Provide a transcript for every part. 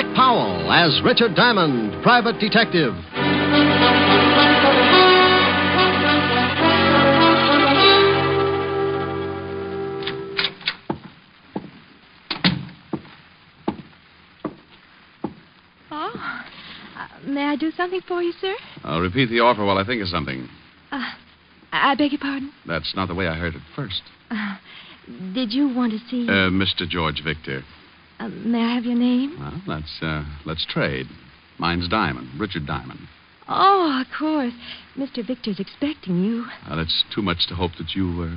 Dick Powell as Richard Diamond, private detective. May I do something for you, sir? I'll repeat the offer while I think of something. I beg your pardon? That's not the way I heard it first. Did you want to see... Mr. George Victor. May I have your name? Well, let's trade. Mine's Diamond, Richard Diamond. Oh, of course. Mr. Victor's expecting you. Well, it's too much to hope that you...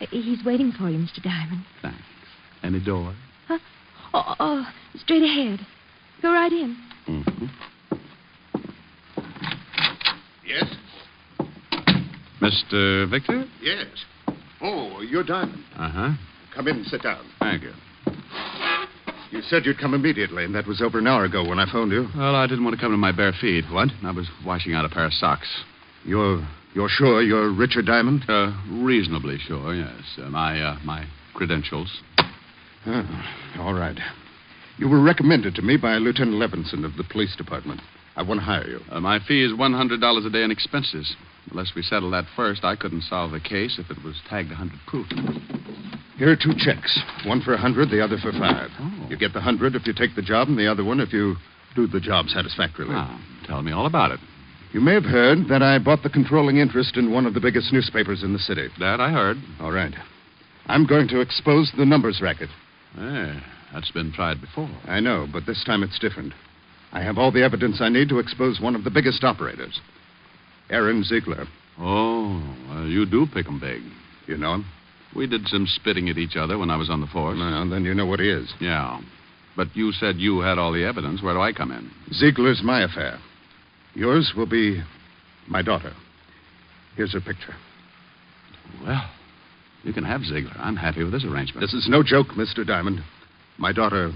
He's waiting for you, Mr. Diamond. Thanks. Any door? Huh? Oh, straight ahead. Go right in. Mm-hmm. Yes? Mr. Victor? Yes. Oh, you're Diamond. Uh-huh. Come in and sit down. Thank you. You said you'd come immediately, and that was over an hour ago when I phoned you. Well, I didn't want to come in my bare feet. What? I was washing out a pair of socks. You're sure you're Richard Diamond? Reasonably sure, yes. My credentials. All right. You were recommended to me by Lieutenant Levinson of the police department. I want to hire you. My fee is $100 a day in expenses. Unless we settle that first, I couldn't solve the case if it was tagged 100 proof. Here are 2 checks. One for 100, the other for 5. Oh. You get the 100 if you take the job, and the other one if you do the job satisfactorily. Tell me all about it. You may have heard that I bought the controlling interest in one of the biggest newspapers in the city. That I heard. All right. I'm going to expose the numbers racket. That's been tried before. I know, but this time it's different. I have all the evidence I need to expose one of the biggest operators, Aaron Ziegler. Oh, well, you do pick 'em big. You know him? We did some spitting at each other when I was on the force. Well, then you know what he is. Yeah. But you said you had all the evidence. Where do I come in? Ziegler's my affair. Yours will be my daughter. Here's her picture. Well, you can have Ziegler. I'm happy with this arrangement. This is no joke, Mr. Diamond. My daughter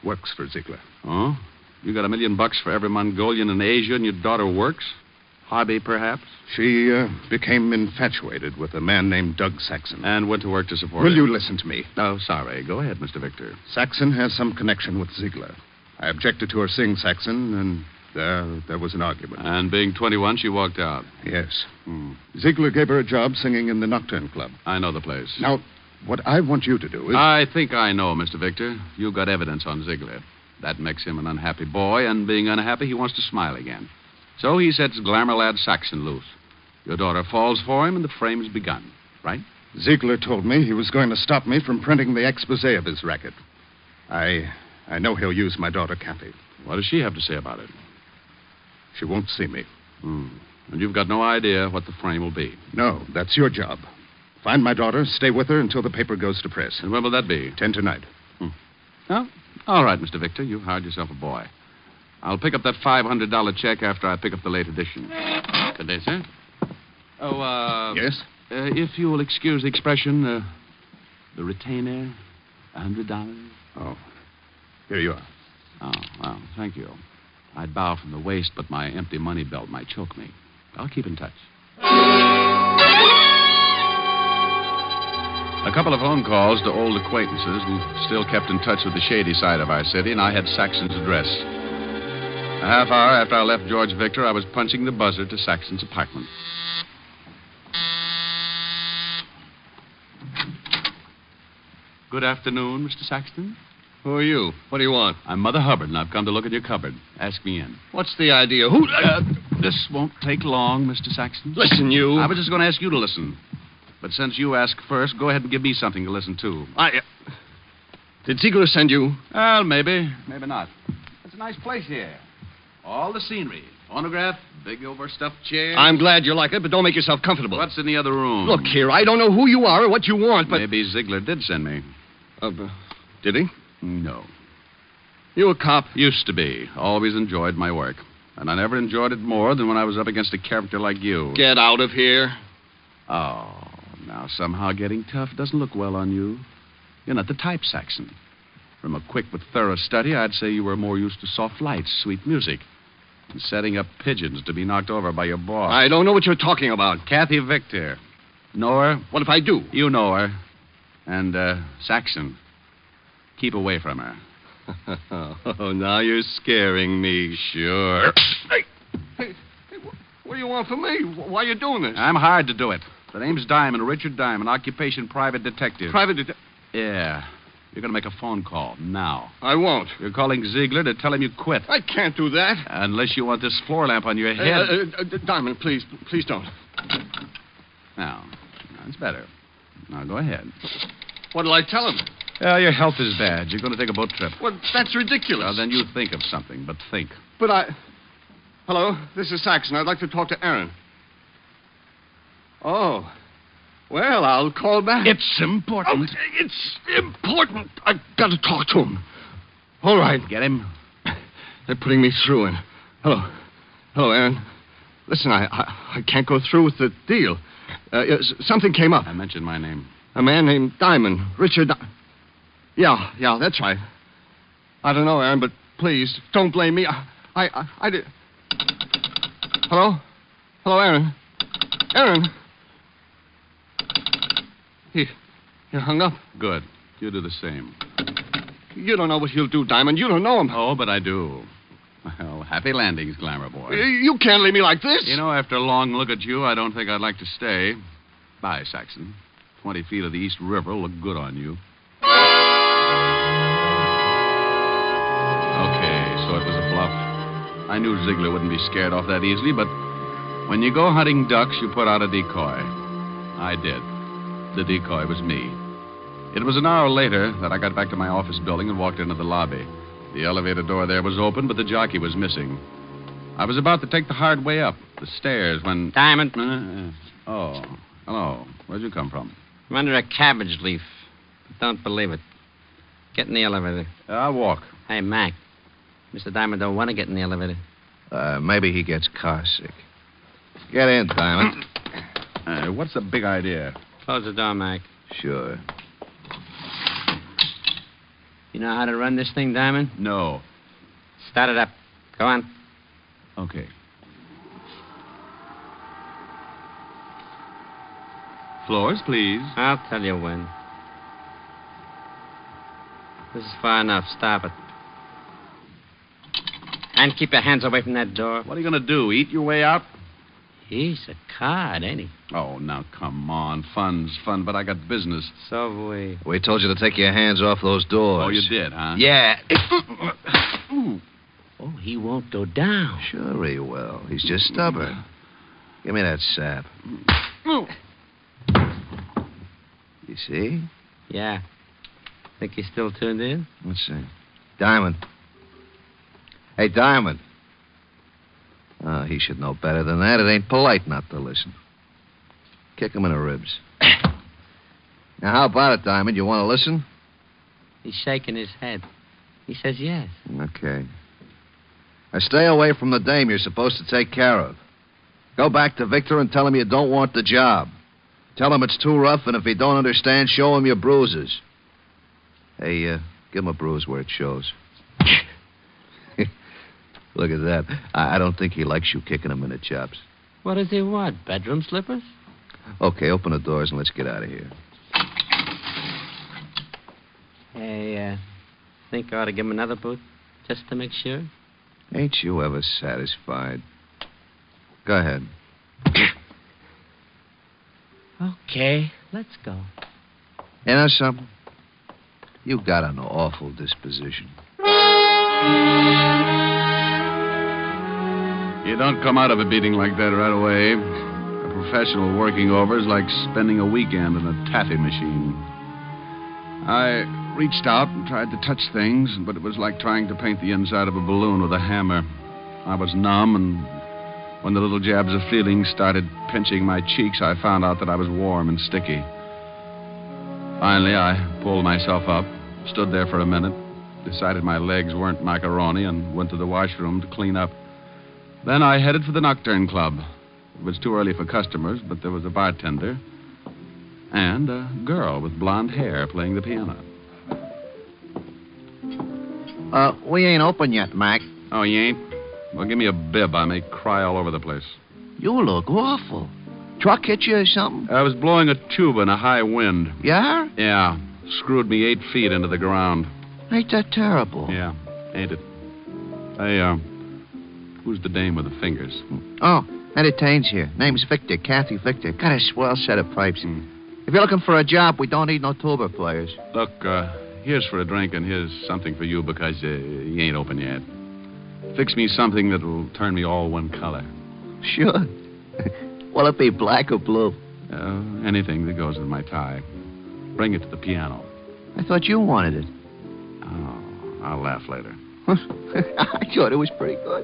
works for Ziegler. Oh? You got $1 million for every Mongolian in Asia, and your daughter works? Hobby, perhaps? She became infatuated with a man named Doug Saxon. And went to work to support Will her. you listen to me? Oh, sorry. Go ahead, Mr. Victor. Saxon has some connection with Ziegler. I objected to her seeing Saxon, and there was an argument. And being 21, she walked out. Yes. Ziegler gave her a job singing in the Nocturne Club. I know the place. Now, what I want you to do is... I think I know, Mr. Victor. You've got evidence on Ziegler. That makes him an unhappy boy, and being unhappy, he wants to smile again. So he sets glamour lad Saxon loose. Your daughter falls for him, and the frame's begun, right? Ziegler told me he was going to stop me from printing the expose of his racket. I know he'll use my daughter, Kathy. What does she have to say about it? She won't see me. And you've got no idea what the frame will be? No, that's your job. Find my daughter, stay with her until the paper goes to press. And when will that be? 10 tonight. Oh, all right, Mr. Victor. You've hired yourself a boy. I'll pick up that $500 check after I pick up the late edition. Good day, sir. Oh, Yes? If you will excuse the expression, the retainer, $100. Oh, here you are. Oh, well, thank you. I'd bow from the waist, but my empty money belt might choke me. I'll keep in touch. A couple of phone calls to old acquaintances who still kept in touch with the shady side of our city, and I had Saxon's address. A half hour after I left George Victor, I was punching the buzzer to Saxon's apartment. Good afternoon, Mr. Saxton. Who are you? What do you want? I'm Mother Hubbard, and I've come to look at your cupboard. Ask me in. What's the idea? Who... This won't take long, Mr. Saxton. Listen, you... I was just going to ask you to listen. But since you asked first, go ahead and give me something to listen to. Did Ziegler send you? Well, maybe. Maybe not. It's a nice place here. All the scenery. Phonograph, big overstuffed chair. I'm glad you like it, but don't make yourself comfortable. What's in the other room? Look here, I don't know who you are or what you want, but... Maybe Ziegler did send me. Did he? No. You a cop? Used to be. Always enjoyed my work. And I never enjoyed it more than when I was up against a character like you. Get out of here. Oh, now somehow getting tough doesn't look well on you. You're not the type, Saxon. From a quick but thorough study, I'd say you were more used to soft lights, sweet music, and setting up pigeons to be knocked over by your boss. I don't know what you're talking about. Kathy Victor. Know her? What if I do? You know her. And, Saxon, keep away from her. Oh, now you're scaring me. Sure. Hey, what do you want from me? Why are you doing this? I'm hired to do it. The name's Diamond, Richard Diamond, occupation private detective. Yeah. You're going to make a phone call now. I won't. You're calling Ziegler to tell him you quit. I can't do that. Unless you want this floor lamp on your head. Diamond, please don't. Now, that's better. Now, go ahead. What'll I tell him? Your health is bad. You're going to take a boat trip. Well, that's ridiculous. Well, then you think of something, but think. But Hello, this is Saxon. I'd like to talk to Aaron. Oh. Well, I'll call back. It's important. Oh, it's important. I've got to talk to him. All right. Get him? They're putting me through. And hello, Aaron. Listen, I can't go through with the deal. Something came up. I mentioned my name. A man named Diamond, Richard. Yeah, that's right. I don't know, Aaron, but please don't blame me. I did. Hello, Aaron. Aaron. He hung up. Good. You do the same. You don't know what he'll do, Diamond. You don't know him. Oh, but I do. Well, happy landings, Glamour Boy. You can't leave me like this. You know, after a long look at you, I don't think I'd like to stay. Bye, Saxon. 20 feet of the East River will look good on you. Okay, so it was a bluff. I knew Ziegler wouldn't be scared off that easily, but when you go hunting ducks, you put out a decoy. I did. The decoy was me. It was an hour later that I got back to my office building and walked into the lobby. The elevator door there was open, but the jockey was missing. I was about to take the hard way up, the stairs, when... Diamond. Oh, hello. Where'd you come from? I'm under a cabbage leaf. Don't believe it. Get in the elevator. I'll walk. Hey, Mac. Mr. Diamond don't want to get in the elevator. Maybe he gets car sick. Get in, Diamond. What's the big idea? Close the door, Mac. Sure. You know how to run this thing, Diamond? No. Start it up. Go on. Okay. Floors, please. I'll tell you when. This is far enough. Stop it. And keep your hands away from that door. What are you going to do, eat your way out? He's a card, ain't he? Oh, now, come on. Fun's fun, but I got business. So have we. We told you to take your hands off those doors. Oh, you did, huh? Yeah. Oh, he won't go down. Sure he will. He's just stubborn. Give me that sap. You see? Yeah. Think he's still tuned in? Let's see. Diamond. Hey, Diamond. Oh, he should know better than that. It ain't polite not to listen. Kick him in the ribs. Now, how about it, Diamond? You want to listen? He's shaking his head. He says yes. Okay. Now, stay away from the dame you're supposed to take care of. Go back to Victor and tell him you don't want the job. Tell him it's too rough, and if he don't understand, show him your bruises. Hey, give him a bruise where it shows. Look at that. I don't think he likes you kicking him in the chops. What does he want? Bedroom slippers? Okay, open the doors and let's get out of here. Hey, think I ought to give him another boot? Just to make sure? Ain't you ever satisfied? Go ahead. Okay, let's go. You know something? You got an awful disposition. You don't come out of a beating like that right away. A professional working over is like spending a weekend in a taffy machine. I reached out and tried to touch things, but it was like trying to paint the inside of a balloon with a hammer. I was numb, and when the little jabs of feeling started pinching my cheeks, I found out that I was warm and sticky. Finally, I pulled myself up, stood there for a minute, decided my legs weren't macaroni, and went to the washroom to clean up. Then I headed for the Nocturne Club. It was too early for customers, but there was a bartender and a girl with blonde hair playing the piano. We ain't open yet, Mac. Oh, you ain't? Well, give me a bib. I may cry all over the place. You look awful. Truck hit you or something? I was blowing a tuba in a high wind. Yeah? Yeah. Screwed me 8 feet into the ground. Ain't that terrible? Yeah, ain't it? Hey, who's the dame with the fingers? Oh, entertains here. Name's Victor, Kathy Victor. Got a swell set of pipes. If you're looking for a job, we don't need no tuba players. Look, here's for a drink and here's something for you because you ain't open yet. Fix me something that'll turn me all one color. Sure. Will it be black or blue? Anything that goes with my tie. Bring it to the piano. I thought you wanted it. Oh, I'll laugh later. I thought it was pretty good.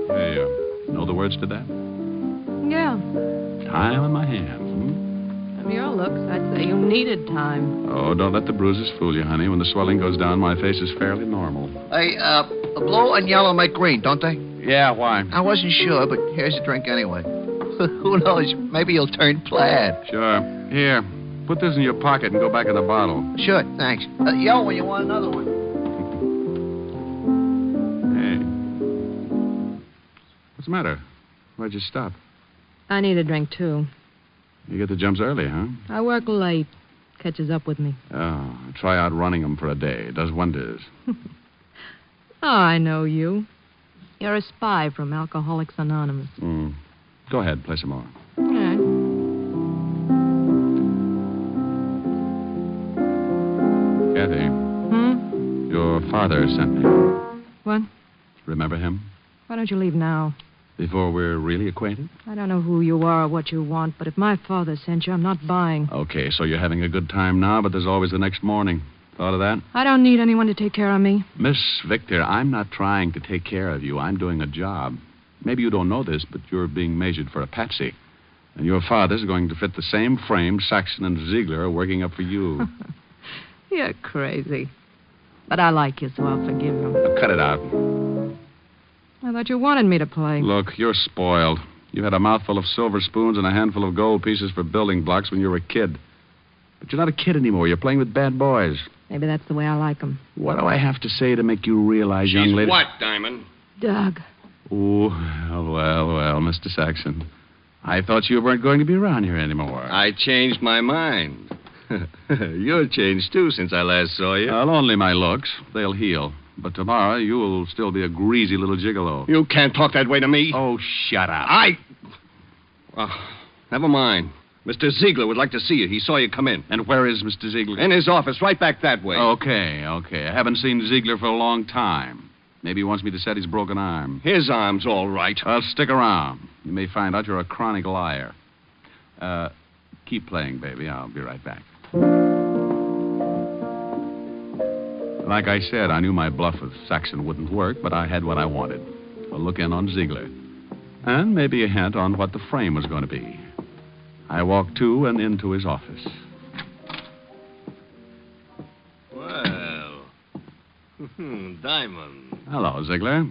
Hey, know the words to that? Yeah. Time in my hand. From your looks, I'd say you needed time. Oh, don't let the bruises fool you, honey. When the swelling goes down, my face is fairly normal. Hey, blue and yellow make green, don't they? Yeah, why? I wasn't sure, but here's a drink anyway. Who knows? Maybe you'll turn plaid. Sure. Here, put this in your pocket and go back in the bottle. Sure, thanks. Yell when you want another one. Hey. What's the matter? Why'd you stop? I need a drink, too. You get the jumps early, huh? I work late. Catches up with me. Oh, try out running them for a day. It does wonders. Oh, I know you. You're a spy from Alcoholics Anonymous. Go ahead, play some more. All right. Kathy, your father sent me. What? Remember him? Why don't you leave now? Before we're really acquainted? I don't know who you are or what you want, but if my father sent you, I'm not buying. Okay, so you're having a good time now, but there's always the next morning. Thought of that? I don't need anyone to take care of me. Miss Victor, I'm not trying to take care of you. I'm doing a job. Maybe you don't know this, but you're being measured for a patsy. And your father's going to fit the same frame Saxon and Ziegler are working up for you. You're crazy. But I like you, so I'll forgive you. Now, cut it out. I thought you wanted me to play. Look, you're spoiled. You had a mouthful of silver spoons and a handful of gold pieces for building blocks when you were a kid. But you're not a kid anymore. You're playing with bad boys. Maybe that's the way I like them. What do I have to say to make you realize, young lady? What, Diamond? Doug. Oh, well, Mr. Saxon. I thought you weren't going to be around here anymore. I changed my mind. You're changed, too, since I last saw you. Well, only my looks. They'll heal. But tomorrow, you will still be a greasy little gigolo. You can't talk that way to me. Oh, shut up. Never mind. Mr. Ziegler would like to see you. He saw you come in. And where is Mr. Ziegler? In his office, right back that way. Okay. I haven't seen Ziegler for a long time. Maybe he wants me to set his broken arm. His arm's all right. Well, stick around. You may find out you're a chronic liar. Keep playing, baby. I'll be right back. Like I said, I knew my bluff with Saxon wouldn't work, but I had what I wanted. A look in on Ziegler. And maybe a hint on what the frame was going to be. I walked to and into his office. Well, Diamond. Hello, Ziegler.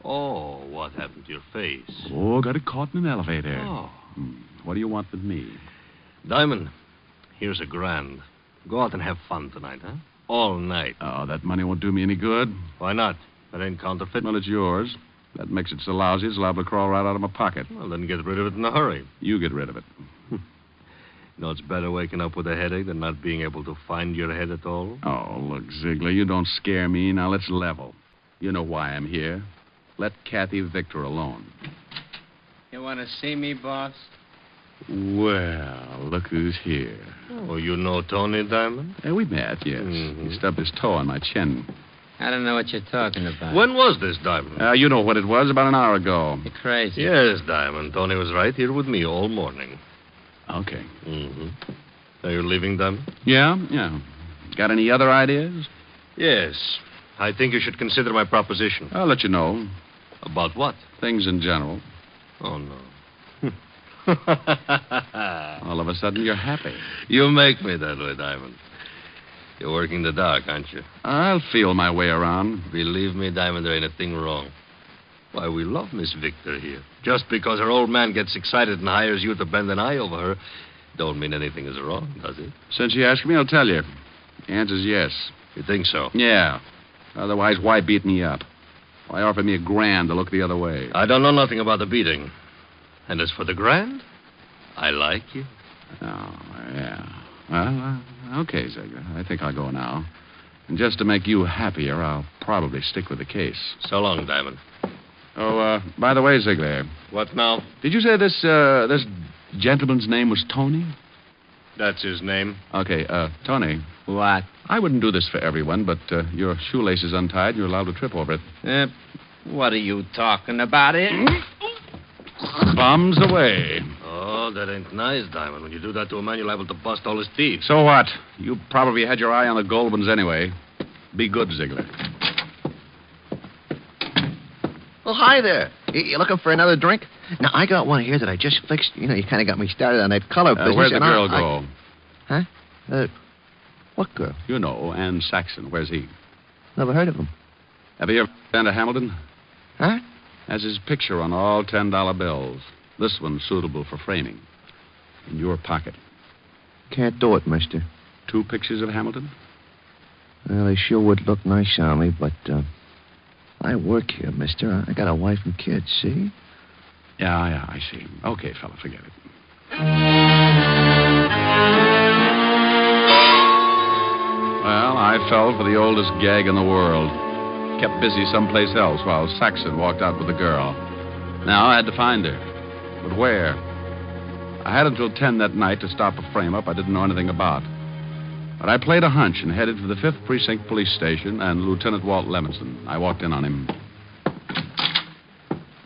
Oh, what happened to your face? Oh, got it caught in an elevator. Oh. What do you want with me? Diamond, here's $1,000. Go out and have fun tonight, huh? All night. Oh, that money won't do me any good. Why not? That ain't counterfeit. Well, it's yours. That makes it so lousy it's liable to crawl right out of my pocket. Well, then get rid of it in a hurry. You get rid of it. You know, it's better waking up with a headache than not being able to find your head at all. Oh, look, Ziegler, you don't scare me. Now, let's level. You know why I'm here. Let Kathy Victor alone. You want to see me, boss? Well, look who's here. Oh, you know Tony, Diamond? We met, yes. Mhm. He stubbed his toe on my chin. I don't know what you're talking about. When was this, Diamond? You know what it was, about an hour ago. You're crazy. Yes, Diamond. Tony was right here with me all morning. Okay. Mm-hmm. Are you leaving, Diamond? Yeah. Got any other ideas? Yes. I think you should consider my proposition. I'll let you know. About what? Things in general. Oh, no. All of a sudden, you're happy. You make me that way, Diamond. You're working the dark, aren't you? I'll feel my way around. Believe me, Diamond, there ain't a thing wrong. Why, we love Miss Victor here. Just because her old man gets excited and hires you to bend an eye over her, don't mean anything is wrong, does it? Since you asked me, I'll tell you. The answer's yes. You think so? Yeah. Otherwise, why beat me up? Why offer me $1,000 to look the other way? I don't know nothing about the beating. And as for the grand, I like you. Oh, yeah. Well, okay, Ziegler. I think I'll go now. And just to make you happier, I'll probably stick with the case. So long, Diamond. Oh, by the way, Ziegler, What now? did you say this gentleman's name was Tony? That's his name. Okay, Tony, What? I wouldn't do this for everyone, but your shoelace is untied. You're allowed to trip over it. What are you talking about it? Bombs away. Oh, that ain't nice, Diamond. When you do that to a man, you're liable to bust all his teeth. So what? You probably had your eye on the gold ones anyway. Be good, Ziegler. Oh, hi there. You looking for another drink? Now, I got one here that I just fixed. You know, you kind of got me started on that color business. Where'd the and girl go? Huh? What girl? You know, Ann Saxon. Where's he? Never heard of him. Have you ever been to Hamilton? Huh? Has his picture on all $10 bills. This one's suitable for framing. In your pocket. Can't do it, mister. 2 pictures of Hamilton? Well, they sure would look nice on me, but, I work here, mister. I got a wife and kids, see? Yeah, I see. Okay, fella, forget it. Well, I fell for the oldest gag in the world. Kept busy someplace else while Saxon walked out with the girl. Now I had to find her. But where? I had until 10 that night to stop a frame-up I didn't know anything about. But I played a hunch and headed for the 5th Precinct Police Station and Lieutenant Walt Levinson. I walked in on him.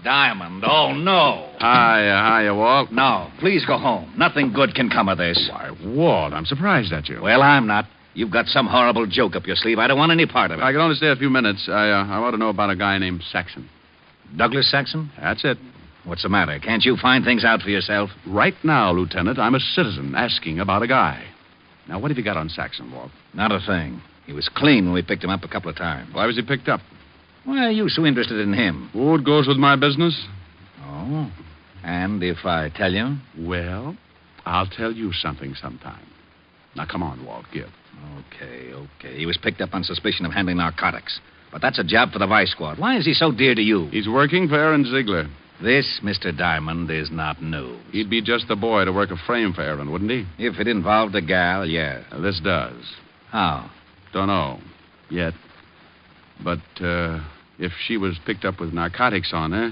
Diamond, oh, no. Hiya, Walt. No, please go home. Nothing good can come of this. Why, Walt, I'm surprised at you. Well, I'm not. You've got some horrible joke up your sleeve. I don't want any part of it. I can only stay a few minutes. I want to know about a guy named Saxon. Douglas Saxon? That's it. What's the matter? Can't you find things out for yourself? Right now, Lieutenant, I'm a citizen asking about a guy. Now, what have you got on Saxon, Walt? Not a thing. He was clean when we picked him up a couple of times. Why was he picked up? Why are you so interested in him? Oh, it goes with my business. Oh. And if I tell you? Well, I'll tell you something sometime. Now, come on, Walt, give. Okay. He was picked up on suspicion of handling narcotics. But that's a job for the Vice Squad. Why is he so dear to you? He's working for Aaron Ziegler. This, Mr. Diamond, is not news. He'd be just the boy to work a frame for Aaron, wouldn't he? If it involved a gal, yeah. This does. How? Don't know. Yet. But, if she was picked up with narcotics on her,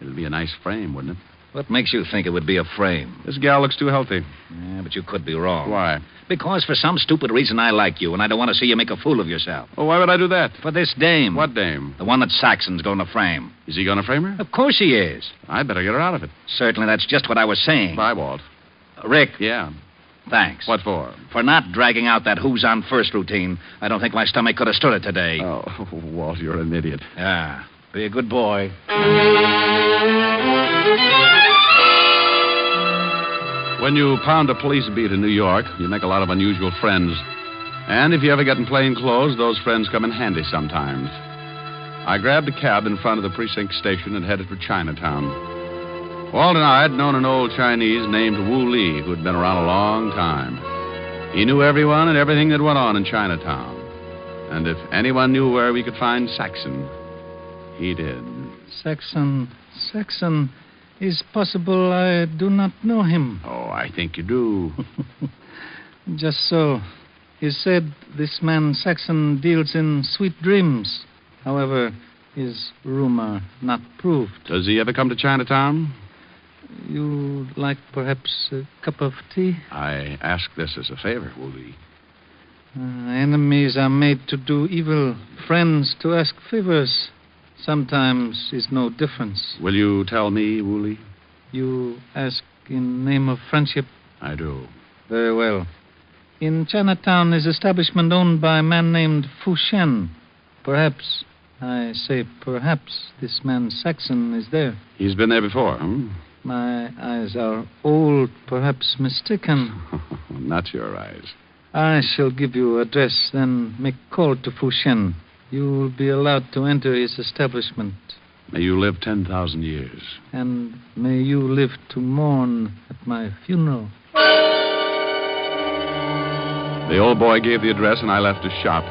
it'd be a nice frame, wouldn't it? What makes you think it would be a frame? This gal looks too healthy. Yeah, but you could be wrong. Why? Because for some stupid reason I like you, and I don't want to see you make a fool of yourself. Oh, why would I do that? For this dame. What dame? The one that Saxon's going to frame. Is he going to frame her? Of course he is. I better get her out of it. Certainly, that's just what I was saying. Bye, Walt. Rick. Yeah. Thanks. What for? For not dragging out that who's on first routine. I don't think my stomach could have stood it today. Oh, Walt, you're an idiot. Yeah. Be a good boy. When you pound a police beat in New York, you make a lot of unusual friends. And if you ever get in plain clothes, those friends come in handy sometimes. I grabbed a cab in front of the precinct station and headed for Chinatown. Walt and I had known an old Chinese named Wu Li who'd been around a long time. He knew everyone and everything that went on in Chinatown. And if anyone knew where we could find Saxon, he did. Saxon. Is possible I do not know him. Oh, I think you do. Just so. You said this man Saxon deals in sweet dreams. However, is rumor not proved. Does he ever come to Chinatown? You like perhaps a cup of tea? I ask this as a favor, Wu Li. Enemies are made to do evil. Friends to ask favors. Sometimes is no difference. Will you tell me, Wu Li? You ask in name of friendship? I do. Very well. In Chinatown is establishment owned by a man named Fu Shen. Perhaps, I say perhaps, this man Saxon is there. He's been there before, hmm? My eyes are old, perhaps mistaken. Not your eyes. I shall give you address, then make call to Fu Shen. You will be allowed to enter his establishment. May you live 10,000 years. And may you live to mourn at my funeral. The old boy gave the address, and I left his shop.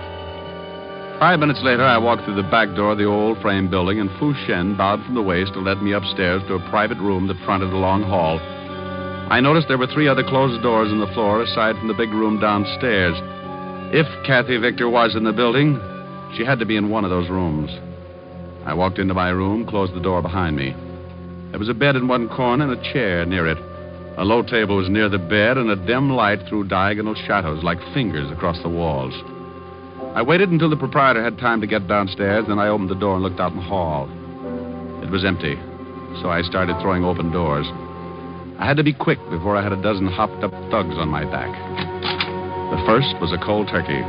5 minutes later, I walked through the back door of the old frame building, and Fu Shen bowed from the waist and led me upstairs to a private room that fronted a long hall. I noticed there were 3 other closed doors in the floor aside from the big room downstairs. If Kathy Victor was in the building, she had to be in one of those rooms. I walked into my room, closed the door behind me. There was a bed in one corner and a chair near it. A low table was near the bed, and a dim light threw diagonal shadows like fingers across the walls. I waited until the proprietor had time to get downstairs, then I opened the door and looked out in the hall. It was empty, so I started throwing open doors. I had to be quick before I had a dozen hopped-up thugs on my back. The first was a cold turkey.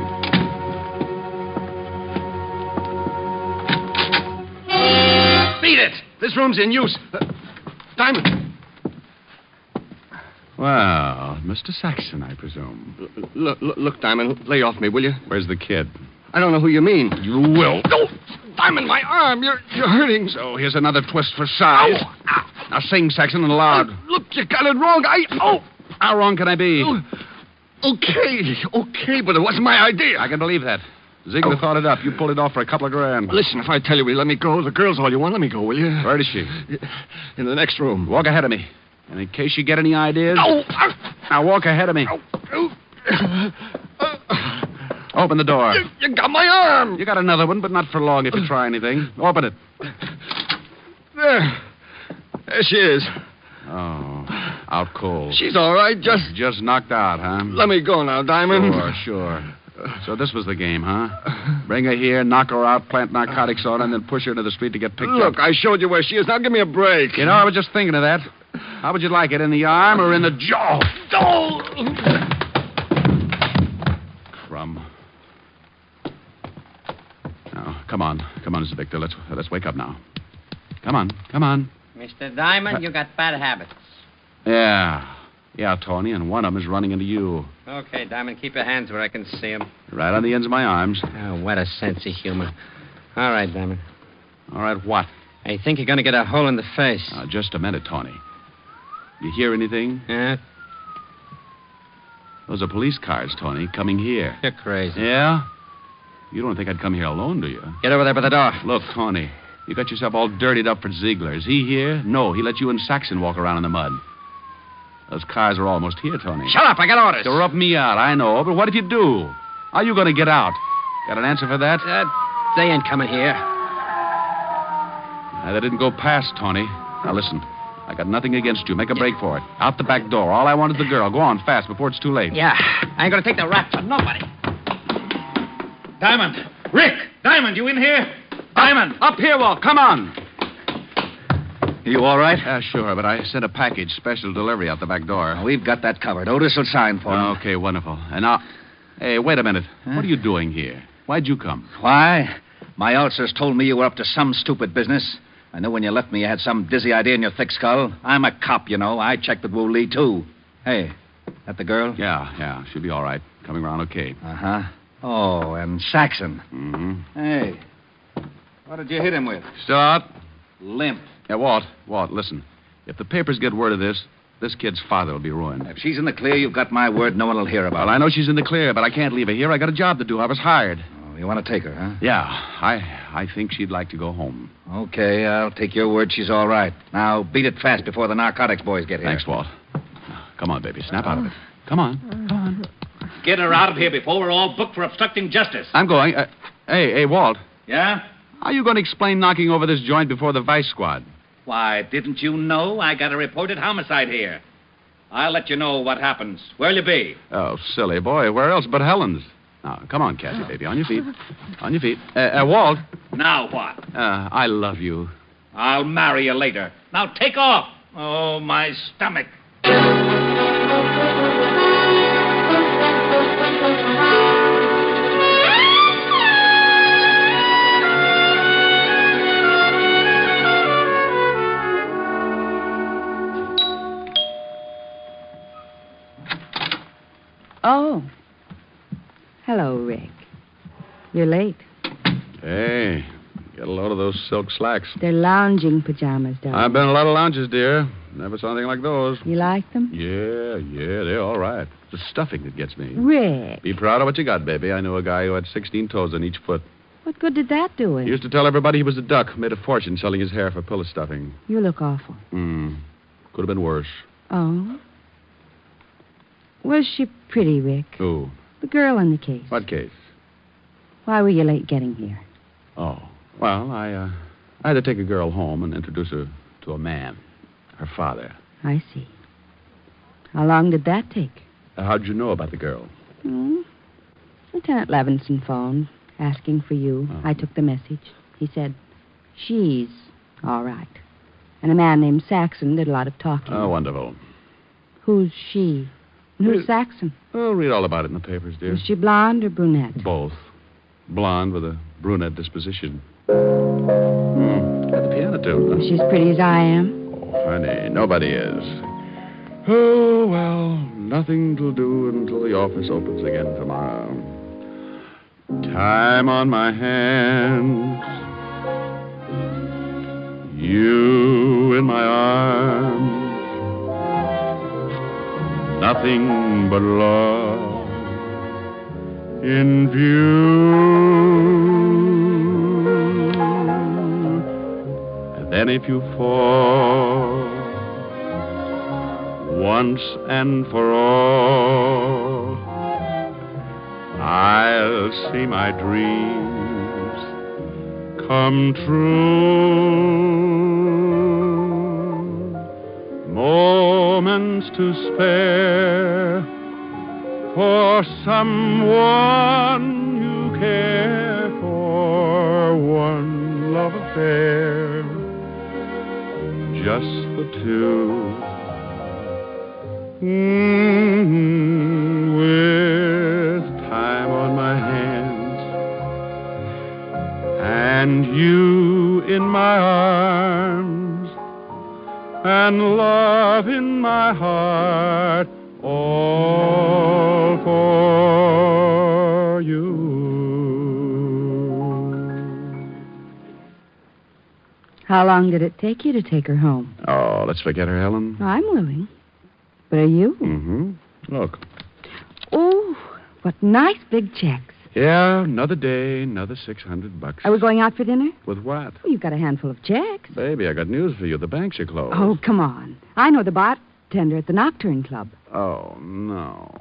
Beat it! This room's in use. Diamond. Well, Mr. Saxon, I presume. Look, Diamond, lay off me, will you? Where's the kid? I don't know who you mean. You will. No! Diamond, my arm! You're hurting. So here's another twist for size. Ow. Now sing, Saxon, and loud. Look, you got it wrong. How wrong can I be? Okay, but it wasn't my idea. I can believe that. Ziegler thought it up. You pulled it off for a couple of grand. Listen, if I tell you, will you let me go? The girl's all you want. Let me go, will you? Where is she? In the next room. Walk ahead of me. And in case you get any ideas... Now walk ahead of me. Open the door. You got my arm. You got another one, but not for long if you try anything. Open it. There she is. Oh, out cold. She's all right, Just knocked out, huh? Let me go now, Diamond. Sure. So this was the game, huh? Bring her here, knock her out, plant narcotics on her, and then push her into the street to get picked up. Look, I showed you where she is. Now give me a break. You know, I was just thinking of that. How would you like it, in the arm or in the jaw? Oh! Crumb. Now, come on, Mr. Victor. Let's wake up now. Come on. Mr. Diamond, you got bad habits. Yeah, Tony, and one of them is running into you. Okay, Diamond, keep your hands where I can see them. Right on the ends of my arms. Oh, what a sense of humor. All right, Diamond. All right, what? I think you're going to get a hole in the face. Just a minute, Tony. You hear anything? Yeah? Those are police cars, Tony, coming here. You're crazy. Yeah? You don't think I'd come here alone, do you? Get over there by the door. Look, Tony, you got yourself all dirtied up for Ziegler. Is he here? No, he let you and Saxon walk around in the mud. Those cars are almost here, Tony. Shut up, I got orders. They'll rub me out, I know, but what if you do? How are you going to get out? Got an answer for that? They ain't coming here. They didn't go past, Tony. Now, listen. I got nothing against you. Make a break for it. Out the back door. All I want is the girl. Go on, fast, before it's too late. Yeah, I ain't going to take the rap for nobody. Diamond! Rick! Diamond, you in here? Diamond! Up here, Walt. Come on. You all right? Yeah, sure, but I sent a package, special delivery, out the back door. We've got that covered. Otis will sign for him. Okay, wonderful. And now... Hey, wait a minute. What are you doing here? Why'd you come? Why? My ulcers told me you were up to some stupid business. I knew when you left me you had some dizzy idea in your thick skull. I'm a cop, you know. I checked with Wu Lee, too. Hey, that the girl? Yeah. She'll be all right. Coming around okay. Uh-huh. Oh, and Saxon. Mm-hmm. Hey, what did you hit him with? Still out? Limp. Yeah, Walt, listen. If the papers get word of this kid's father will be ruined. If she's in the clear, you've got my word. No one will hear about it. Well, I know she's in the clear, but I can't leave her here. I got a job to do. I was hired. Oh, you want to take her, huh? Yeah, I think she'd like to go home. Okay, I'll take your word she's all right. Now, beat it fast before the narcotics boys get here. Thanks, Walt. Come on, baby. Snap out of it. Come on. Get her out of here before we're all booked for obstructing justice. I'm going. Hey, Walt. Yeah? How are you going to explain knocking over this joint before the vice squad? Why, didn't you know I got a reported homicide here? I'll let you know what happens. Where'll you be? Oh, silly boy. Where else but Helen's? Now, come on, Kathy, baby. On your feet. On your feet. Walt. Now what? I love you. I'll marry you later. Now take off. Oh, my stomach. Oh. Hello, Rick. You're late. Hey, get a load of those silk slacks. They're lounging pajamas, darling. I've been in a lot of lounges, dear. Never saw anything like those. You like them? Yeah, they're all right. It's the stuffing that gets me. Rick. Be proud of what you got, baby. I knew a guy who had 16 toes on each foot. What good did that do it? He used to tell everybody he was a duck, made a fortune selling his hair for pillow stuffing. You look awful. Could have been worse. Oh? Was she pretty, Rick? Who? The girl in the case. What case? Why were you late getting here? Oh, well, I had to take a girl home and introduce her to a man, her father. I see. How long did that take? How'd you know about the girl? Lieutenant Levinson phoned, asking for you. Oh. I took the message. He said, she's all right. And a man named Saxon did a lot of talking. Oh, wonderful. Who's she? And who's Saxon? Oh, read all about it in the papers, dear. Is she blonde or brunette? Both. Blonde with a brunette disposition. Got the piano too. Huh? Is she as pretty as I am? Oh, honey, nobody is. Oh, well, nothing to do until the office opens again tomorrow. Time on my hands. You in my arms. Nothing but love in view. And then if you fall once and for all, I'll see my dreams come true. Moments to spare for someone you care for. One love affair, just the two. With time on my hands and you in my arms and love in my heart, all for you. How long did it take you to take her home? Oh, let's forget her, Helen. I'm willing. But are you? Mm-hmm. Look. Oh, what nice big checks. Yeah, another day, another $600. Are we going out for dinner? With what? Well, you've got a handful of checks. Baby, I got news for you. The banks are closed. Oh, come on. I know the bartender at the Nocturne Club. Oh, no.